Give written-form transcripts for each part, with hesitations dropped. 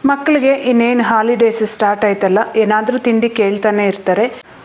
ಮಕ್ಕಳಿಗೆ ಇನ್ನೇನು holidays start ಆಯ್ತಲ್ಲ, ಏನಾದರೂ ತಿಂಡಿ ಕೇಳ್ತಾನೆ ಇರ್ತಾರೆ.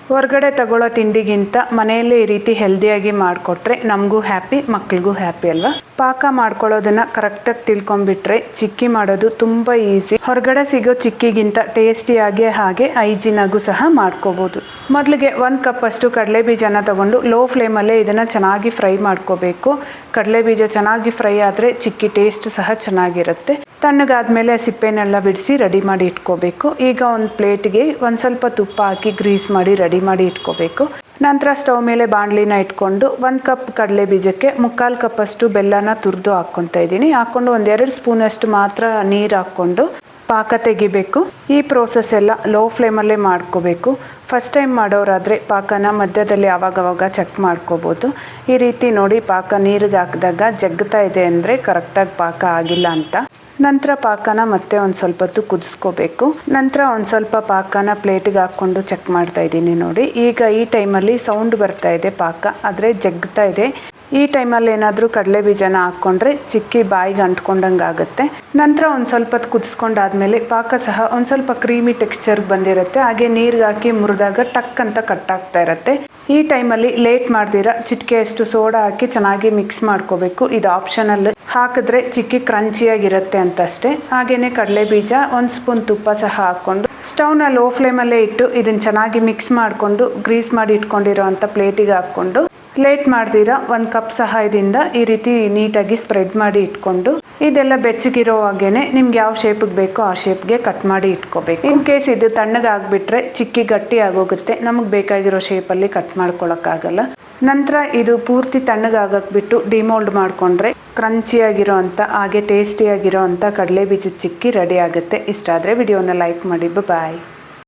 ಹೊರಗಡೆ ತಗೊಳ್ಳೋ ತಿಂಡಿಗಿಂತ ಮನೆಯಲ್ಲೇ ಈ ರೀತಿ ಹೆಲ್ದಿಯಾಗಿ ಮಾಡಿಕೊಟ್ರೆ ನಮಗೂ ಹ್ಯಾಪಿ, ಮಕ್ಳಿಗೂ ಹ್ಯಾಪಿ ಅಲ್ವಾ. ಪಾಕ ಮಾಡ್ಕೊಳ್ಳೋದನ್ನ ಕರೆಕ್ಟಾಗಿ ತಿಳ್ಕೊಂಡ್ಬಿಟ್ರೆ ಚಿಕ್ಕಿ ಮಾಡೋದು ತುಂಬ ಈಸಿ. ಹೊರಗಡೆ ಸಿಗೋ ಚಿಕ್ಕಿಗಿಂತ ಟೇಸ್ಟಿಯಾಗಿ ಹಾಗೆ ಹೈಜಿನಾಗೂ ಸಹ ಮಾಡ್ಕೋಬೋದು. ಮೊದಲಿಗೆ 1 ಕಪ್ ಅಷ್ಟು ಕಡಲೆ ಬೀಜನ ತಗೊಂಡು ಲೋ ಫ್ಲೇಮಲ್ಲೇ ಇದನ್ನು ಚೆನ್ನಾಗಿ ಫ್ರೈ ಮಾಡ್ಕೋಬೇಕು. ಕಡಲೆ ಬೀಜ ಚೆನ್ನಾಗಿ ಫ್ರೈ ಆದರೆ ಚಿಕ್ಕಿ ಟೇಸ್ಟ್ ಸಹ ಚೆನ್ನಾಗಿರುತ್ತೆ. ತಣ್ಣಗಾದ್ಮೇಲೆ ಸಿಪ್ಪೆನೆಲ್ಲ ಬಿಡಿಸಿ ರೆಡಿ ಮಾಡಿ ಇಟ್ಕೋಬೇಕು. ಈಗ ಒಂದು ಪ್ಲೇಟ್ಗೆ ಒಂದು ಸ್ವಲ್ಪ ತುಪ್ಪ ಹಾಕಿ ಗ್ರೀಸ್ ಮಾಡಿ ರೆಡಿ ಮಾಡಿ ಇಟ್ಕೋಬೇಕು. ನಂತರ ಸ್ಟವ್ ಮೇಲೆ ಬಾಣಲಿನ ಇಟ್ಕೊಂಡು 1 ಕಪ್ ಕಡಲೆ ಬೀಜಕ್ಕೆ 3/4 ಕಪ್ ಅಷ್ಟು ಬೆಲ್ಲನ ತುರಿದು ಹಾಕ್ಕೊತಾ ಇದ್ದೀನಿ. ಹಾಕ್ಕೊಂಡು 1-2 ಸ್ಪೂನಷ್ಟು ಮಾತ್ರ ನೀರು ಹಾಕ್ಕೊಂಡು ಪಾಕ ತೆಗಿಬೇಕು. ಈ ಪ್ರೋಸೆಸ್ ಎಲ್ಲ ಲೋ ಫ್ಲೇಮಲ್ಲೇ ಮಾಡ್ಕೋಬೇಕು. ಫಸ್ಟ್ ಟೈಮ್ ಮಾಡೋರಾದರೆ ಪಾಕನ ಮಧ್ಯದಲ್ಲಿ ಆವಾಗವಾಗ ಚೆಕ್ ಮಾಡ್ಕೋಬೋದು. ಈ ರೀತಿ ನೋಡಿ ಪಾಕ ನೀರಿಗೆ ಹಾಕಿದಾಗ ಜಗ್ಗುತ್ತಾ ಇದೆ ಅಂದರೆ ಕರೆಕ್ಟಾಗಿ ಪಾಕ ಆಗಿಲ್ಲ ಅಂತ. ನಂತರ ಪಾಕನ ಮತ್ತೆ ಒಂದು ಸ್ವಲ್ಪ ಹೊತ್ತು ಕುದಿಸ್ಕೋಬೇಕು. ನಂತರ ಒಂದು ಸ್ವಲ್ಪ ಪಾಕನ ಪ್ಲೇಟಿಗೆ ಹಾಕ್ಕೊಂಡು ಚೆಕ್ ಮಾಡ್ತಾ ಇದ್ದೀನಿ ನೋಡಿ. ಈಗ ಈ ಟೈಮಲ್ಲಿ ಸೌಂಡ್ ಬರ್ತಾ ಇದೆ ಪಾಕ, ಆದರೆ ಜಗ್ಗುತ್ತಾ ಇದೆ. ಈ ಟೈಮಲ್ಲಿ ಏನಾದರೂ ಕಡಲೆ ಬೀಜನ ಹಾಕ್ಕೊಂಡ್ರೆ ಚಿಕ್ಕಿ ಬಾಯಿಗೆ ಅಂಟ್ಕೊಂಡಂಗೆ ಆಗುತ್ತೆ. ನಂತರ ಒಂದು ಸ್ವಲ್ಪ ಹೊತ್ತು ಕುದಿಸ್ಕೊಂಡಾದ್ಮೇಲೆ ಪಾಕ ಸಹ ಒಂದು ಸ್ವಲ್ಪ ಕ್ರೀಮಿ ಟೆಕ್ಸ್ಚರ್ಗೆ ಬಂದಿರುತ್ತೆ. ಹಾಗೆ ನೀರಿಗೆ ಹಾಕಿ ಮುರಿದಾಗ ಟಕ್ ಅಂತ ಕಟ್ಟಾಗ್ತಾ ಇರುತ್ತೆ. ಈ ಟೈಮಲ್ಲಿ ಲೇಟ್ ಮಾಡ್ದಿರ ಚಿಟಿಕೆಯಷ್ಟು ಸೋಡಾ ಹಾಕಿ ಚೆನ್ನಾಗಿ ಮಿಕ್ಸ್ ಮಾಡ್ಕೋಬೇಕು. ಇದು ಆಪ್ಷನಲ್, ಹಾಕಿದ್ರೆ ಚಿಕ್ಕಿ ಕ್ರಂಚಿಯಾಗಿರುತ್ತೆ ಅಂತಷ್ಟೇ. ಹಾಗೆಯೇ ಕಡಲೆ ಬೀಜ, 1 ಸ್ಪೂನ್ ತುಪ್ಪ ಸಹ ಹಾಕ್ಕೊಂಡು ಸ್ಟವ್ನ ಲೋ ಫ್ಲೇಮಲ್ಲೇ ಇಟ್ಟು ಇದನ್ನು ಚೆನ್ನಾಗಿ ಮಿಕ್ಸ್ ಮಾಡಿಕೊಂಡು ಗ್ರೀಸ್ ಮಾಡಿ ಇಟ್ಕೊಂಡಿರೋ ಅಂಥ ಪ್ಲೇಟಿಗೆ ಹಾಕ್ಕೊಂಡು ಲೇಟ್ ಮಾಡ್ದಿರ 1 ಕಪ್ ಸಹಾಯದಿಂದ ಈ ರೀತಿ ನೀಟಾಗಿ ಸ್ಪ್ರೆಡ್ ಮಾಡಿ ಇಟ್ಕೊಂಡು ಇದೆಲ್ಲ ಬೆಚ್ಚಗಿರೋ ಹಾಗೇನೆ ನಿಮ್ಗೆ ಯಾವ ಶೇಪಿಗೆ ಬೇಕೋ ಆ ಶೇಪ್ಗೆ ಕಟ್ ಮಾಡಿ ಇಟ್ಕೋಬೇಕು. ಇನ್ ಕೇಸ್ ಇದು ತಣ್ಣಗೆ ಆಗಿಬಿಟ್ರೆ ಚಿಕ್ಕಿ ಗಟ್ಟಿ ಆಗೋಗುತ್ತೆ, ನಮಗೆ ಬೇಕಾಗಿರೋ ಶೇಪಲ್ಲಿ ಕಟ್ ಮಾಡ್ಕೊಳಕ್ಕಾಗಲ್ಲ. ನಂತರ ಇದು ಪೂರ್ತಿ ತಣ್ಣಗಾಗಕ್ಕೆ ಬಿಟ್ಟು ಡಿಮೋಲ್ಡ್ ಮಾಡಿಕೊಂಡ್ರೆ ಕ್ರಂಚಿಯಾಗಿರೋ ಅಂಥ ಹಾಗೆ ಟೇಸ್ಟಿಯಾಗಿರೋ ಅಂಥ ಕಡಲೆ ಬೀಜದ ಚಿಕ್ಕಿ ರೆಡಿ ಆಗುತ್ತೆ. ಇಷ್ಟ ಆದರೆ ವಿಡಿಯೋನ ಲೈಕ್ ಮಾಡಿ. ಬಾಯ್.